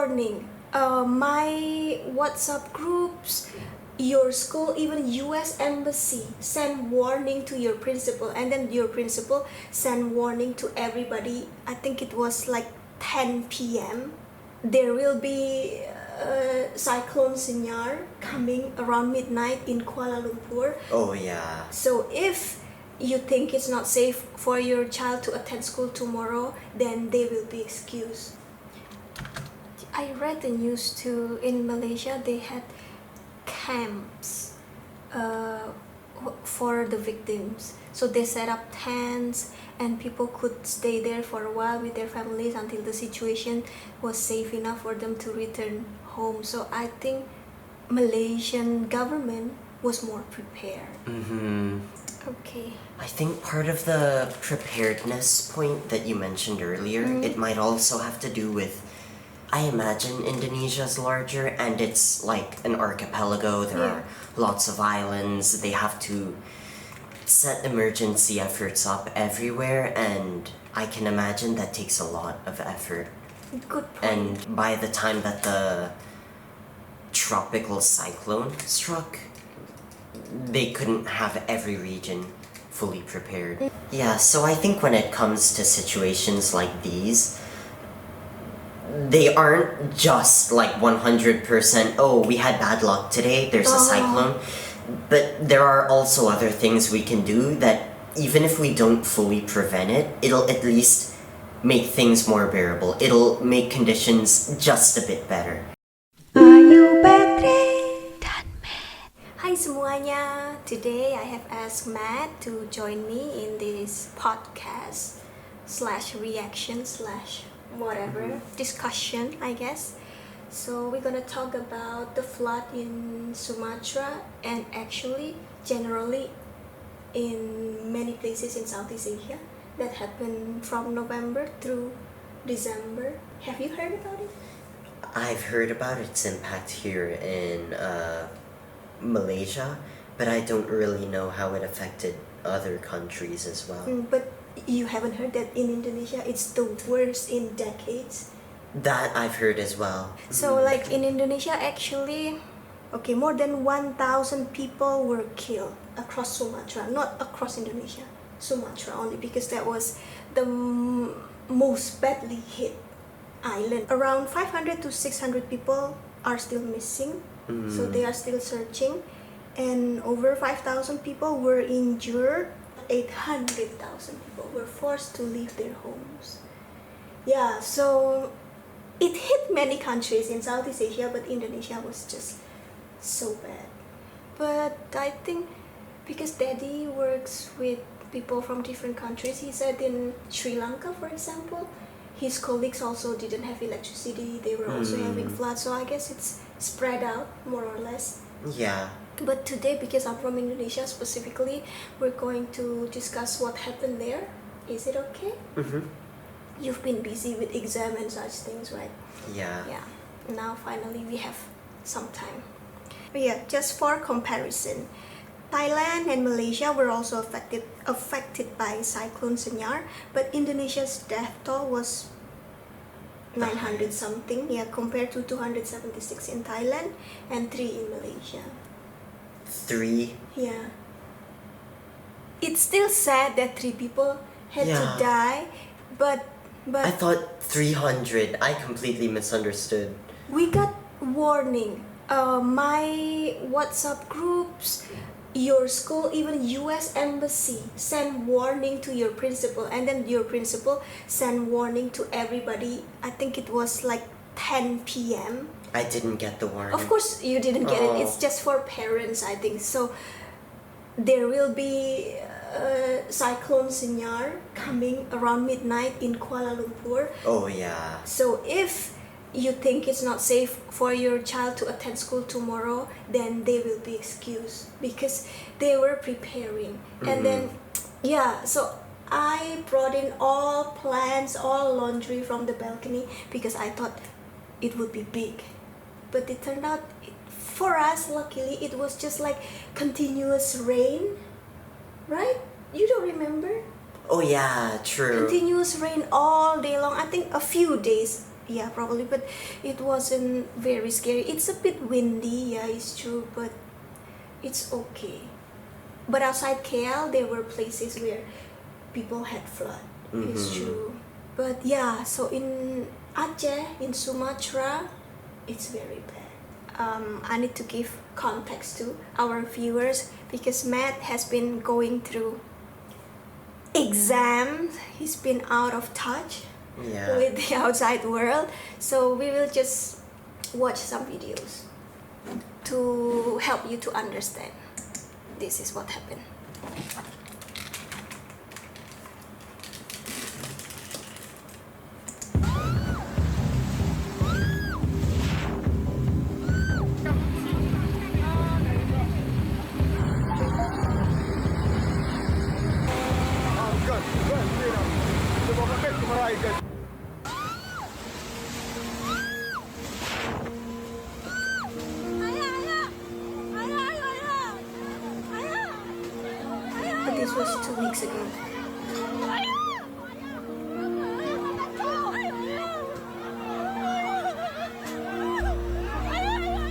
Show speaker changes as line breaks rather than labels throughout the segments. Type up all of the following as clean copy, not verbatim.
warning. My WhatsApp groups, your school, even US embassy send warning to your principal, and then your principal send warning to everybody. I think it was like 10 p.m. There will be cyclone Senyar coming around midnight in Kuala Lumpur.
Oh yeah.
So if you think it's not safe for your child to attend school tomorrow, then they will be excused. I read the news too. In Malaysia, they had camps for the victims. So they set up tents and people could stay there for a while with their families until the situation was safe enough for them to return home. So I think Malaysian government was more prepared. Okay.
I think part of the preparedness point that you mentioned earlier, it might also have to do with, I imagine Indonesia's larger and it's like an archipelago. There are lots of islands. They have to set emergency efforts up everywhere, and I can imagine that takes a lot of effort.
Good point.
And by the time that the tropical cyclone struck, they couldn't have every region fully prepared. Yeah, so I think when it comes to situations like these, they aren't just like 100%, oh, we had bad luck today, there's a cyclone. But there are also other things we can do that even if we don't fully prevent it, it'll at least make things more bearable. It'll make conditions just a bit better.
Hai semuanya, today I have asked Maad to join me in this podcast / reaction / whatever discussion, I guess. So we're gonna talk about the flood in Sumatra and actually generally in many places in Southeast Asia that happened from November through December. Have you heard about it?
I've heard about its impact here in Malaysia, but I don't really know how it affected other countries as well.
But you haven't heard that in Indonesia it's the worst in decades?
That I've heard as well.
So like in Indonesia actually, more than 1,000 people were killed across Sumatra, not across Indonesia, Sumatra only, because that was the most badly hit island. Around 500 to 600 people are still missing, so they are still searching, and over 5,000 people were injured. 800,000 people were forced to leave their homes. Yeah, so it hit many countries in Southeast Asia, but Indonesia was just so bad. But I think because Daddy works with people from different countries, he said in Sri Lanka, for example, his colleagues also didn't have electricity. They were also having floods, so I guess it's spread out more or less.
Yeah.
But today, because I'm from Indonesia specifically, we're going to discuss what happened there. Is it okay? You've been busy with exam and such things, right?
Yeah.
Yeah. Now finally we have some time. But yeah, just for comparison, Thailand and Malaysia were also affected by Cyclone Senyar, but Indonesia's death toll was 900 something, compared to 276 in Thailand and 3 in Malaysia.
3?
Yeah. It's still sad that 3 people had to die, but
I thought 300. I completely misunderstood.
we got warning. My WhatsApp groups, your school, even US embassy send warning to your principal, and then your principal send warning to everybody. I think it was like 10 p.m.
I didn't get the warning.
Of course you didn't get it. It's just for parents, I think. So there will be cyclone Senyar coming around midnight in Kuala Lumpur.
Oh yeah.
So if you think it's not safe for your child to attend school tomorrow, then they will be excused because they were preparing. And then so I brought in all plants, all laundry from the balcony because I thought it would be big. But it turned out, for us, luckily, it was just like continuous rain, right? You don't remember?
Oh yeah, true.
Continuous rain all day long. I think a few days Yeah, probably, but it wasn't very scary. It's a bit windy, yeah, it's true, but it's okay. But outside KL, there were places where people had flood. It's true. But yeah, so in Aceh, in Sumatra, it's very bad. I need to give context to our viewers because Matt has been going through exams. He's been out of touch with the outside world. So we will just watch some videos to help you to understand. This is what happened. But this was 2 weeks ago.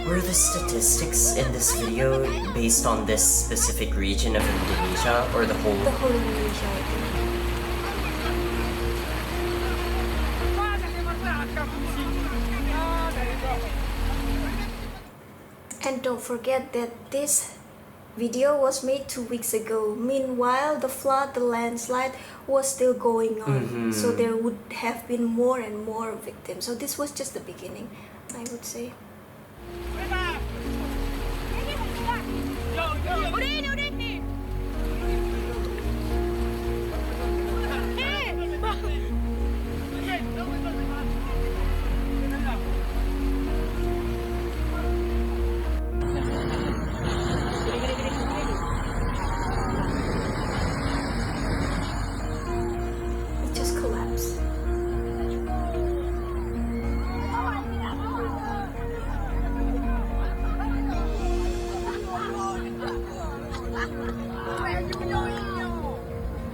Were the statistics in this video based on this specific region of Indonesia or the whole?
The whole Indonesia, I think. And don't forget that this video was made 2 weeks ago. Meanwhile, the flood, the landslide was still going on. So there would have been more and more victims. So this was just the beginning, I would say. It just collapsed.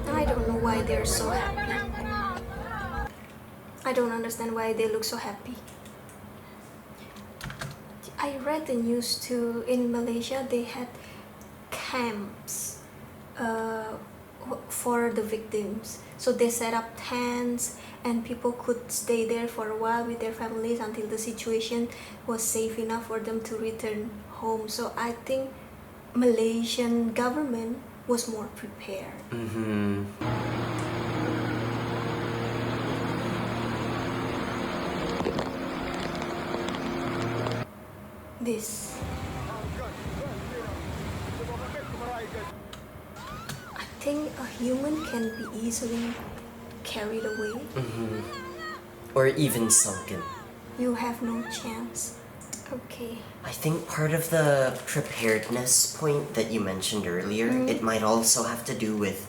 I don't know why they're so happy. I don't understand why they look so happy. I read the news too. In Malaysia, they had camps for the victims. So they set up tents and people could stay there for a while with their families until the situation was safe enough for them to return home. So I think Malaysian government was more prepared. This. I think a human can be easily carried away.
Or even sunken.
You have no chance. Okay.
I think part of the preparedness point that you mentioned earlier, it might also have to do with,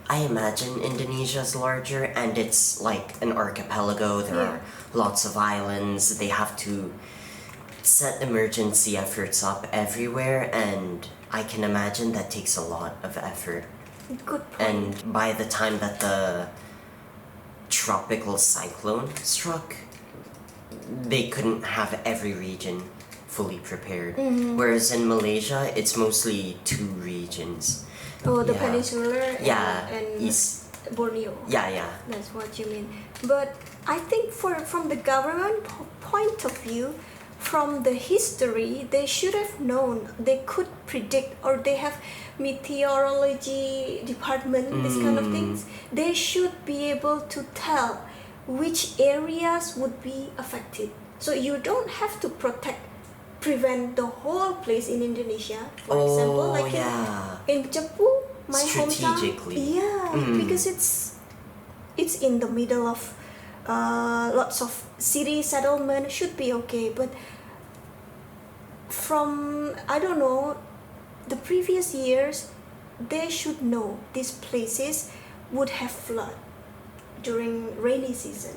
I imagine Indonesia's larger and it's like an archipelago. There are lots of islands. They have to set emergency efforts up everywhere, and I can imagine that takes a lot of effort.
Good point.
And by the time that the tropical cyclone struck, they couldn't have every region fully prepared. Whereas in Malaysia, it's mostly 2 regions.
Oh, the peninsular and
East.
Borneo.
Yeah.
That's what you mean. But I think from the government point of view, from the history, they should have known. They could predict, or they have meteorology department, this kind of things. They should be able to tell which areas would be affected. So you don't have to prevent the whole place in Indonesia. For example, like in Cepu, my hometown.
Strategically.
Because it's in the middle of lots of city settlement, should be okay. But from, I don't know, the previous years, they should know these places would have flood during rainy season.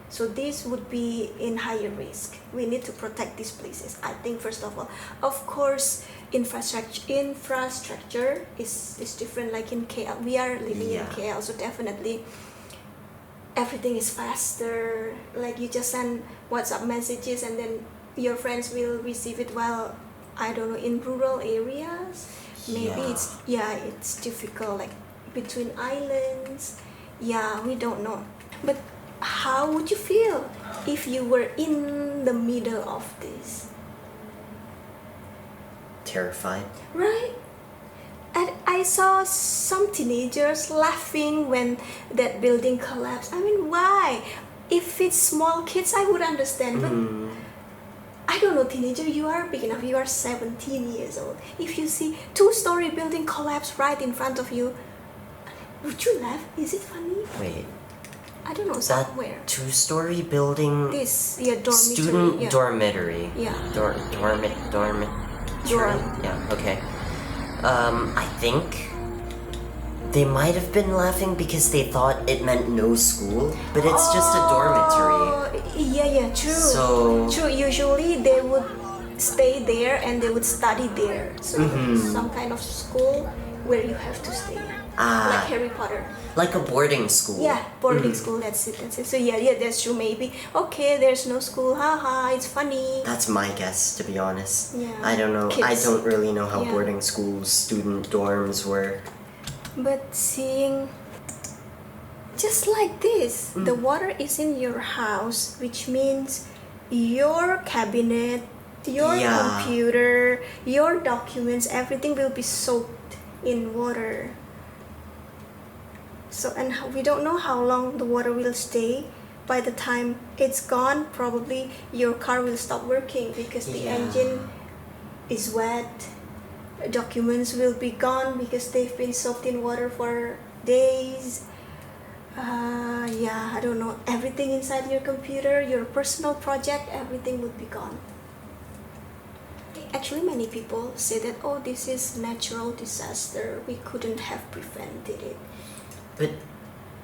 So this would be in higher risk. We need to protect these places. I think first of all, of course, infrastructure is different. Like in KL, we are living in KL, so definitely everything is faster. Like you just send WhatsApp messages and then your friends will receive it. While I don't know, in rural areas, maybe it's difficult. Like between islands, we don't know. But how would you feel if you were in the middle of this?
Terrified.
Right? And I saw some teenagers laughing when that building collapsed. I mean, why? If it's small kids, I would understand. But I don't know, teenager, you are big enough. You are 17 years old. If you see 2-story building collapse right in front of you, would you laugh? Is it funny?
Wait.
I don't know,
That
somewhere.
2-story building.
This, dormitory.
Student dormitory.
Yeah.
Dormitory. Yeah. Okay. I think they might have been laughing because they thought it meant no school, but it's just a dormitory.
Yeah, true.
So
True. Usually they would stay there and they would study there. So some kind of school where you have to stay. Like Harry Potter.
like a boarding school.
Yeah, boarding school. That's it. So that's true. Maybe okay. There's no school. Haha. It's funny.
That's my guess, to be honest.
Yeah.
I don't know. I
Kids.
don't really know how
Yeah.
boarding schools, student dorms work.
But seeing just like this, the water is in your house, which means your cabinet, your
Yeah.
computer, your documents, everything will be soaked in water. So, and we don't know how long the water will stay. By the time it's gone, probably your car will stop working because the
Yeah.
engine is wet. Documents will be gone because they've been soaked in water for days. I don't know. Everything inside your computer, your personal project, everything would be gone. Actually, many people say that, oh, this is natural disaster. We couldn't have prevented it.
But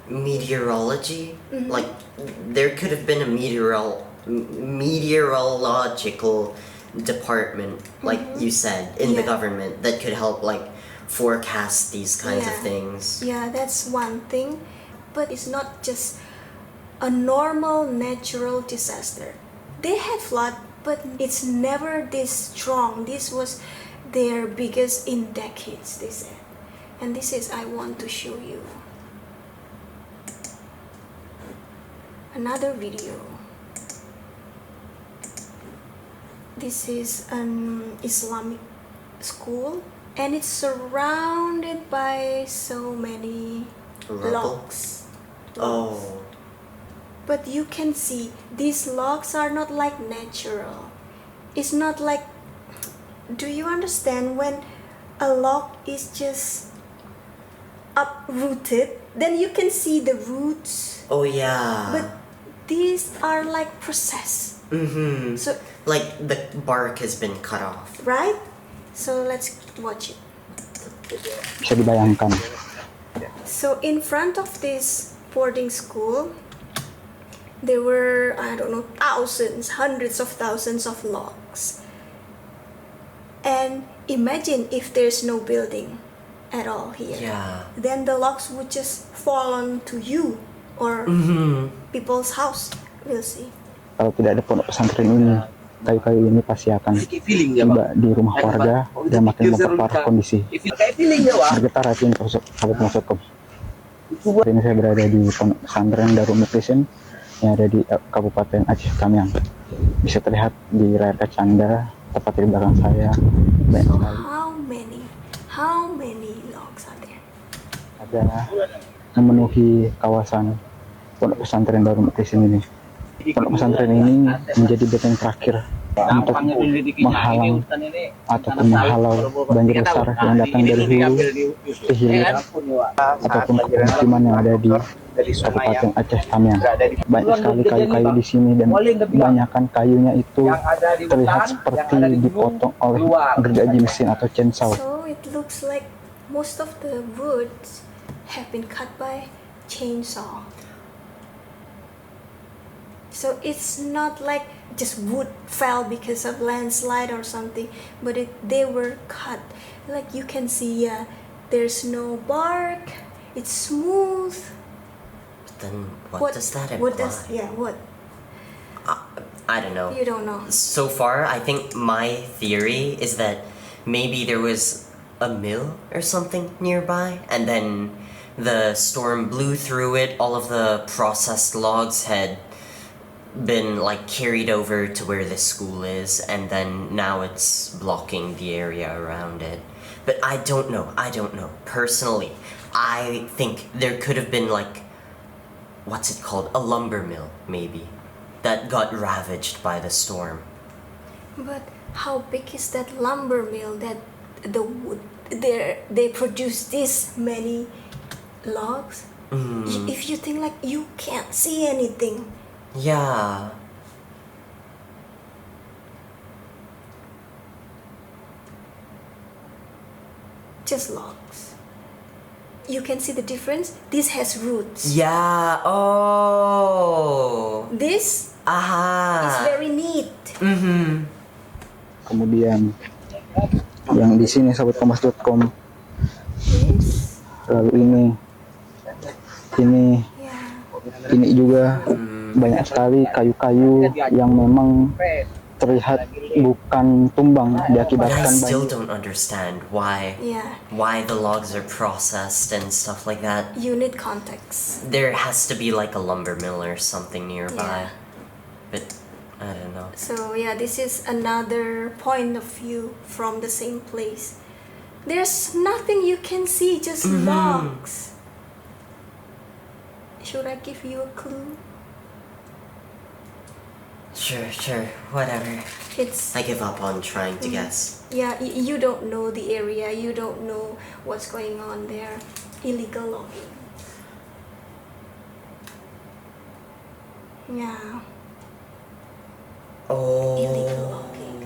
meteorology, like there could have been a meteorological department, like you said, in the
Yeah.
government that could help like forecast these kinds of
Yeah.
things.
Yeah, that's one thing. But it's not just a normal natural disaster. They had flood, but it's never this strong. This was their biggest in decades, they said. And this is I want to show you. Another video. This is an Islamic school and it's surrounded by so many
Rubble?
logs.
Oh,
But you can see these logs are not like natural. It's not like, do you understand when a log is just uprooted, then you can see the roots.
oh yeah.
But these are like processed. So,
Like the bark has been cut off.
right? So let's watch it.
Bisa dibayangkan.
So in front of this boarding school, there were, I don't know, thousands, hundreds of thousands of logs. And imagine if there's no building at all here.
Yeah.
Then the logs would just fall onto you or people's house. We'll see.
Kalau tidak ada pondok pesantren ini, kayu-kayu ini pasti akan tiba di rumah warga dan makin memperparah kondisi. Bergetar hati ini sahabat Maksudkom. Hari ini saya berada di pondok pesantren Darul Muklisin yang ada di Kabupaten Aceh Tamiang. Bisa terlihat di layar kaca Anda, tepat di belakang saya, banyak sekali.
How many logs are there?
Ada memenuhi kawasan pondok pesantren Darul Muklisin ini. Pondok pesantren ini menjadi benteng terakhir untuk menghalang ataupun menghalau banjir besar yang datang dari hulu ke hilir ataupun ke pemukiman yang ada di Kabupaten Aceh Tamiang. Banyak sekali kayu-kayu di sini dan kebanyakan kayunya itu terlihat seperti dipotong oleh gergaji mesin atau chainsaw.
So it looks like most of the woods have been cut by chainsaw. So it's not like just wood fell because of landslide or something, but they were cut. Like you can see, there's no bark. It's smooth.
Then what does that imply?
What?
I don't know.
You don't know.
So far, I think my theory is that maybe there was a mill or something nearby, and then the storm blew through it. All of the processed logs had been like carried over to where the school is, and then now it's blocking the area around it. But I don't know. Personally, I think there could have been like, what's it called? A lumber mill, maybe, that got ravaged by the storm.
But how big is that lumber mill that the wood they produce this many logs? If you think like you can't see anything.
Yeah.
Just logs. You can see the difference. This has roots.
Yeah. Oh.
This
Aha.
is very neat.
Kemudian yang di sini sahabatkompas.com,
This,
lalu ini
yeah.
ini juga banyak sekali kayu-kayu yang memang terlihat bukan tumbang
But I
diakibatkan
still
banjir.
don't understand why
Yeah.
the logs are processed and stuff like that.
You need context.
There has to be like a lumber mill or something nearby.
Yeah.
But I don't know.
So yeah, this is another point of view from the same place. There's nothing you can see, just logs. Should I give you a clue?
Sure, whatever.
It's
I give up on trying to guess.
yeah, you don't know the area, you don't know what's going on there. Illegal logging. Yeah, illegal
Oh.
logging.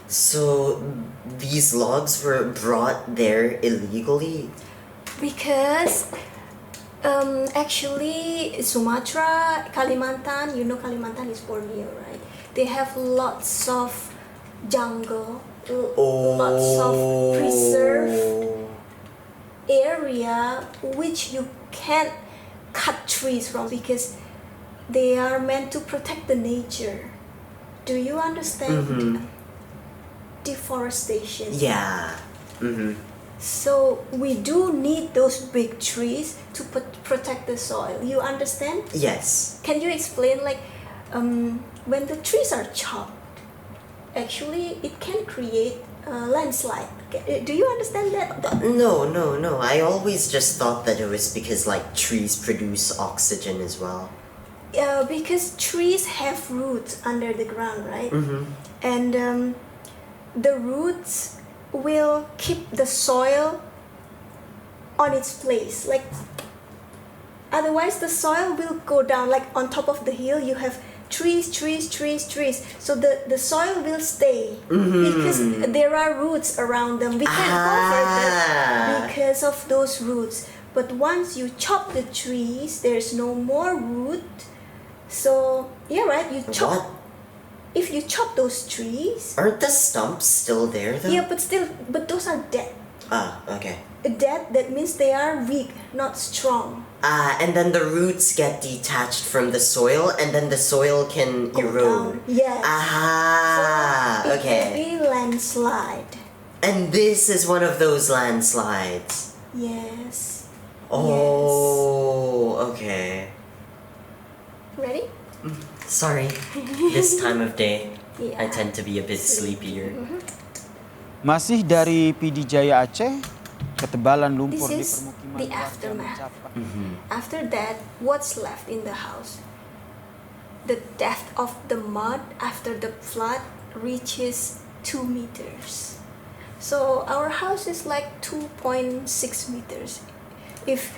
So these logs were brought there illegally?
Because actually Sumatra, Kalimantan, you know Kalimantan is Borneo, right? They have lots of jungle, lots of preserved area which you can't cut trees from because they are meant to protect the nature. Do you understand? Deforestation.
Yeah.
So we do need those big trees to protect the soil. You understand?
Yes.
Can you explain like when the trees are chopped, actually it can create a landslide. Do you understand that?
No. I always just thought that it was because like trees produce oxygen as well.
Because trees have roots under the ground, right? And the roots will keep the soil on its place. Like otherwise the soil will go down. Like on top of the hill you have trees. So the soil will stay because there are roots around them. We can't go further because of those roots. But once you chop the trees, there's no more root. So yeah, right. You chop.
What?
If you chop those trees,
Aren't the stumps still there though?
yeah, but those are dead.
Ah, okay.
Dead, that means they are weak, not strong.
And then the roots get detached from the soil, and then the soil can
Go
erode.
down. Yes.
Aha,
So it
okay.
can be landslide.
And this is one of those landslides.
Yes.
Oh, okay.
Ready?
Sorry, this time of day,
Yeah.
I tend to be a bit sleepier.
Masih dari PD Jaya Aceh, ketebalan lumpur di
This is
permukiman
the
warga
aftermath.
mencapai
After that, what's left in the house? The depth of the mud after the flood reaches 2 meters. So our house is like 2.6 meters. If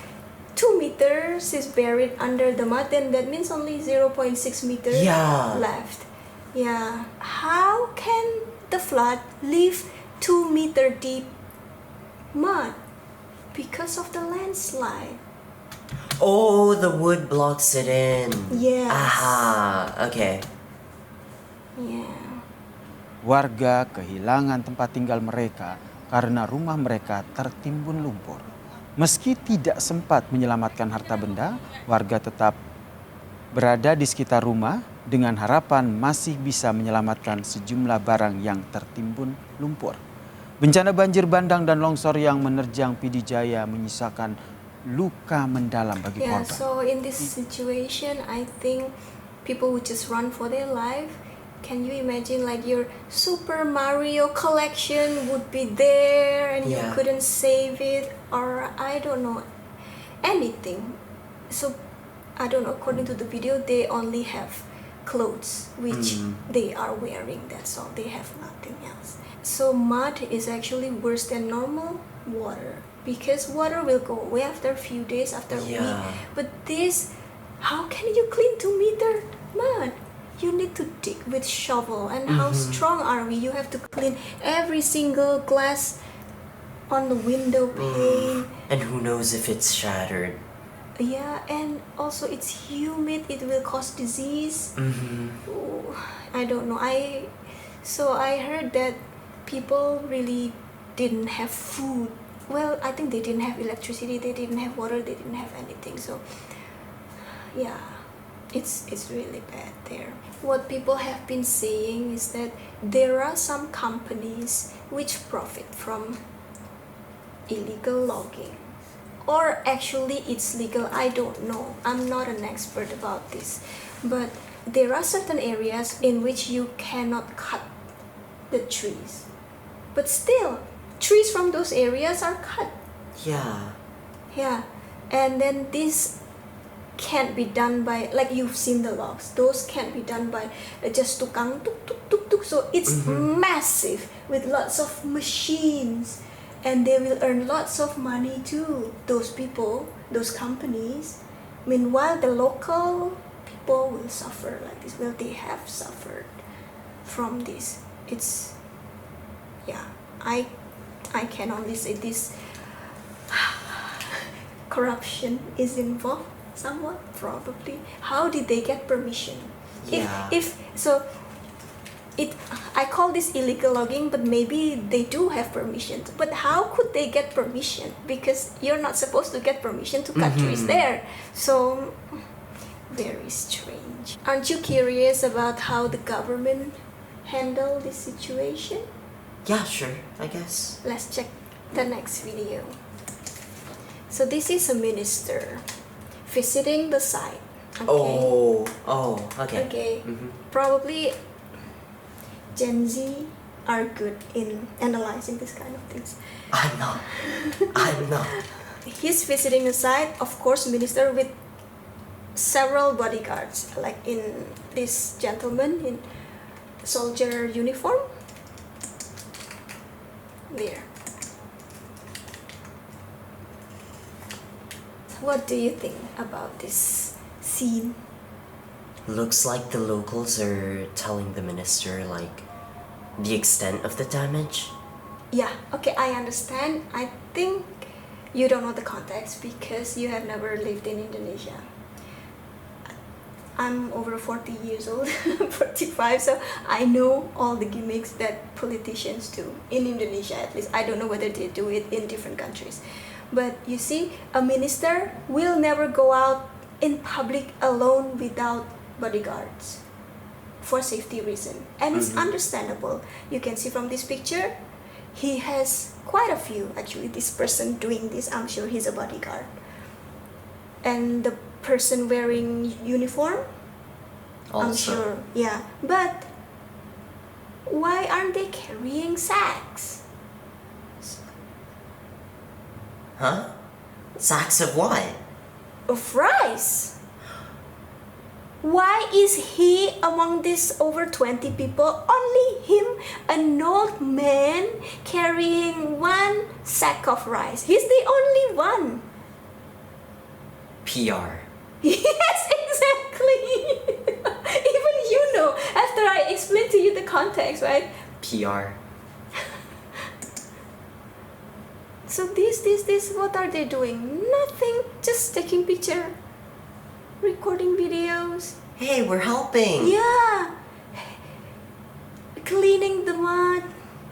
2 meters is buried under the mud, then that means only 0.6 meters
Yeah.
left. Yeah. How can the flood leave 2 meter deep mud? Because of the landslide.
Oh, the wood blocks it in.
Yes.
Aha, okay.
Yeah.
warga kehilangan tempat tinggal mereka karena rumah mereka tertimbun lumpur. Meski tidak sempat menyelamatkan harta benda, warga tetap berada di sekitar rumah dengan harapan masih bisa menyelamatkan sejumlah barang yang tertimbun lumpur. Bencana banjir bandang dan longsor yang menerjang PD Jaya menyisakan luka mendalam bagi
Yeah,
korban.
so in this situation, I think people would just run for their life. Can you imagine like your Super Mario collection would be there and you
Yeah.
couldn't save it, or I don't know, anything. So I don't know, according to the video, they only have clothes which they are wearing, that's all. They have nothing else. So mud is actually worse than normal water, because water will go away after a few days, after a week.
Yeah.
But this, how can you clean 2 meter mud? You need to dig with shovel, and how strong are we? You have to clean every single glass on the window pane.
And who knows if it's shattered.
Yeah, and also it's humid, it will cause disease. Oh, I don't know. So I heard that people really didn't have food. Well, I think they didn't have electricity, they didn't have water, they didn't have anything. So yeah, it's really bad there. What people have been saying is that there are some companies which profit from illegal logging, or actually it's legal, I don't know, I'm not an expert about this, but there are certain areas in which you cannot cut the trees, but still trees from those areas are cut. Yeah, and then this can't be done by, like you've seen the logs, those can't be done by just tukang tuk tuk tuk tuk. So it's massive with lots of machines, and they will earn lots of money too, those people, those companies. Meanwhile, the local people will suffer like this. Well, they have suffered from this. It's, yeah, I can only say this. Corruption is involved somewhat, probably. How did they get permission?
Yeah.
I call this illegal logging, but maybe they do have permission. But how could they get permission? Because you're not supposed to get permission to cut trees there. So very strange. Aren't you curious about how the government handled this situation?
Yeah, sure, I guess.
Let's check the next video. So this is a minister visiting the site. Okay.
Okay.
Okay. Probably Gen Z are good in analyzing this kind of things.
I'm not.
He's visiting the site, of course, minister with several bodyguards, like in this gentleman in soldier uniform. There. What do you think about this scene?
Looks like the locals are telling the minister, like, the extent of the damage.
Yeah, okay, I understand. I think you don't know the context because you have never lived in Indonesia. I'm over 40 years old, 45, so I know all the gimmicks that politicians do in Indonesia, at least. I don't know whether they do it in different countries. But you see, a minister will never go out in public alone without bodyguards for safety reason. And it's understandable. You can see from this picture, he has quite a few. Actually, this person doing this, I'm sure he's a bodyguard. And the person wearing uniform, I'm
Also.
sure, yeah. But why aren't they carrying sacks?
Huh? Sacks of what?
Of rice. Why is he among these over 20 people, only him, an old man, carrying one sack of rice? He's the only one.
PR.
Yes, exactly. Even you know, after I explain to you the context, right?
PR.
So this, what are they doing? Nothing, just taking picture, recording videos.
Hey, we're helping!
Yeah, cleaning the mud.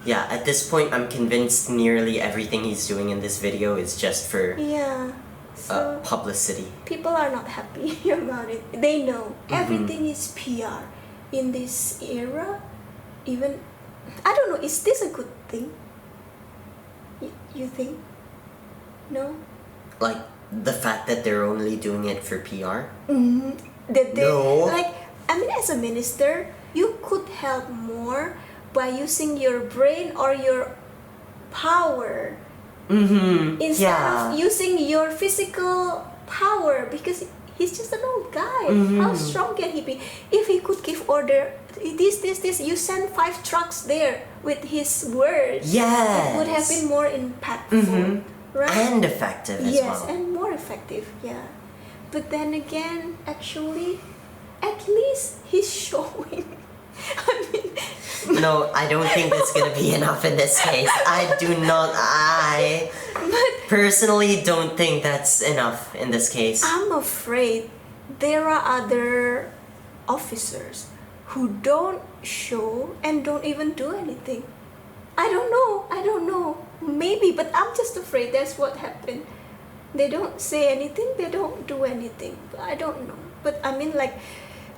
Yeah, at this point, I'm convinced nearly everything he's doing in this video is just for
Yeah. So
publicity.
people are not happy about it. They know everything is PR in this era. Even I don't know. Is this a good thing? You think? No.
Like the fact that they're only doing it for PR.
That they
No.
like. I mean, as a minister, you could help more by using your brain or your power instead of using your physical power, because he's just an old guy. How strong can he be? If he could give order, this, you send 5 trucks there with his words.
Yes.
It would have been more impactful, right?
And effective as
Yes,
well.
and more effective, yeah. But then again, actually, at least he's showing. I mean,
No, I don't think that's gonna be enough in this case. I personally don't think that's enough in this case.
I'm afraid there are other officers who don't show and don't even do anything. I don't know. Maybe, but I'm just afraid that's what happened. They don't say anything, they don't do anything. I don't know. But I mean, like,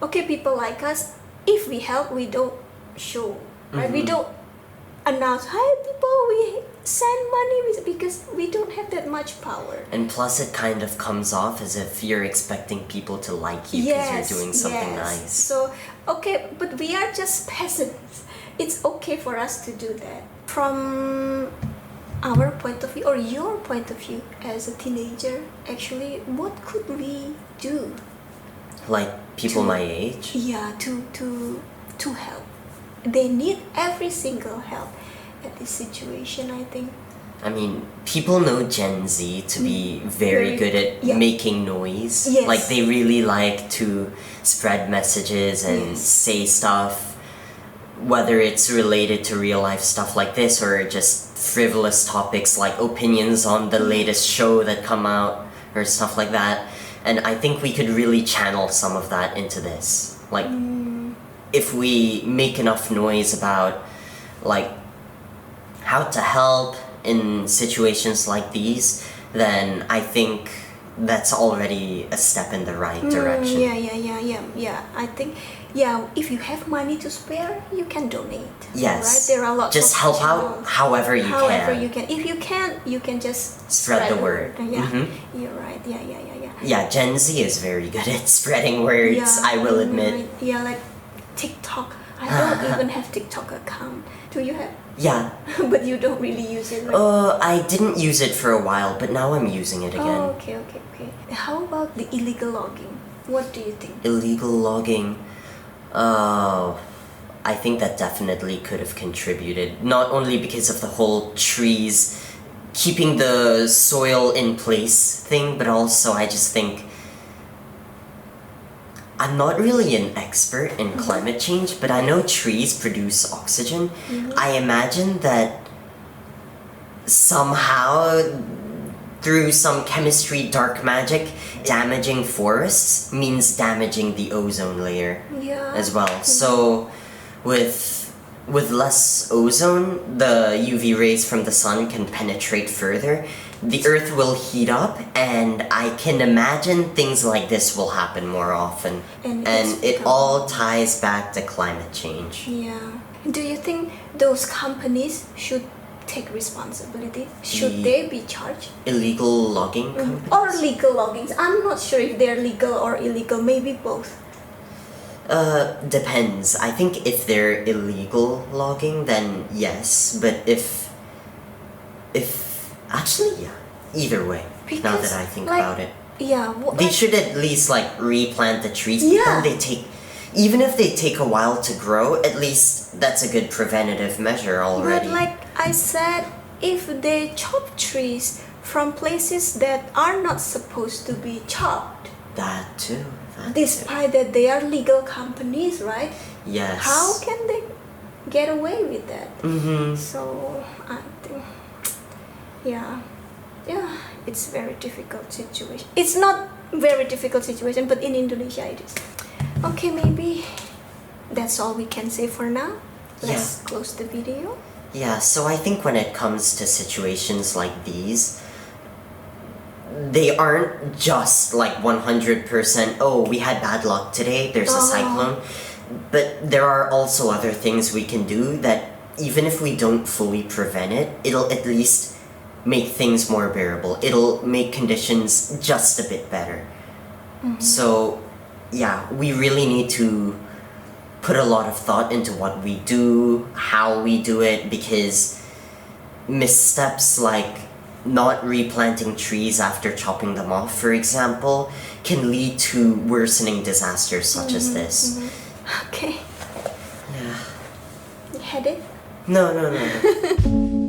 okay, people like us, if we help, we don't show, right? We don't announce, hi people, we send money, because we don't have that much power.
And plus, it kind of comes off as if you're expecting people to like you because you're doing something nice.
So, okay, but we are just peasants. It's okay for us to do that. From our point of view, or your point of view as a teenager, actually, what could we do?
Like people my age?
Yeah, to help. They need every single help at this situation, I think.
I mean, people know Gen Z to be very good at making noise.
Yes.
Like, they really like to spread messages and
Yes.
say stuff, whether it's related to real life stuff like this or just frivolous topics like opinions on the latest show that come out or stuff like that. And I think we could really channel some of that into this. Like, if we make enough noise about, like, how to help in situations like these, then I think that's already a step in the right direction.
Yeah. I think, if you have money to spare, you can donate.
Yes.
Right? There are lots
just
of
help out
channels.
however you
However
can.
you can. If you can't, you can just
Spread the word.
Yeah,
Mhm.
you're right. Yeah.
Yeah, Gen Z is very good at spreading words, I will admit.
Right. Yeah, like TikTok. I don't even have TikTok account. Do you have?
Yeah.
But you don't really use it, right?
I didn't use it for a while, but now I'm using it again.
Oh, okay. How about the illegal logging? What do you think?
Illegal logging. I think that definitely could have contributed. Not only because of the whole trees keeping the soil in place thing, but also I just think I'm not really an expert in climate change, but I know trees produce oxygen. I imagine that somehow, through some chemistry dark magic, damaging forests means damaging the ozone layer as well. So with less ozone, the UV rays from the sun can penetrate further. The earth will heat up, and I can imagine things like this will happen more often.
And
it all ties back to climate change.
Yeah. Do you think those companies should take responsibility? Should they be charged?
Illegal logging companies?
Or legal loggings? I'm not sure if they're legal or illegal. Maybe both.
Depends. I think if they're illegal logging, then yes. But if actually, yeah. Either way, now that I think about it.
Yeah.
They should at least, like, replant the trees.
Yeah.
Even if they take a while to grow, at least that's a good preventative measure already.
But like I said, if they chop trees from places that are not supposed to be chopped,
That too.
despite that they are legal companies, right?
Yes.
How can they get away with that?
Mm-hmm.
So I think, yeah, it's very difficult situation. It's not very difficult situation, but in Indonesia it is. Okay, maybe that's all we can say for now. Let's close the video.
Yeah, so I think when it comes to situations like these, they aren't just like 100%, oh, we had bad luck today, there's a cyclone. But there are also other things we can do that even if we don't fully prevent it, it'll at least make things more bearable. It'll make conditions just a bit better. So, yeah, we really need to put a lot of thought into what we do, how we do it, because missteps like not replanting trees after chopping them off, for example, can lead to worsening disasters such as this.
Okay.
Yeah.
You had it?
No.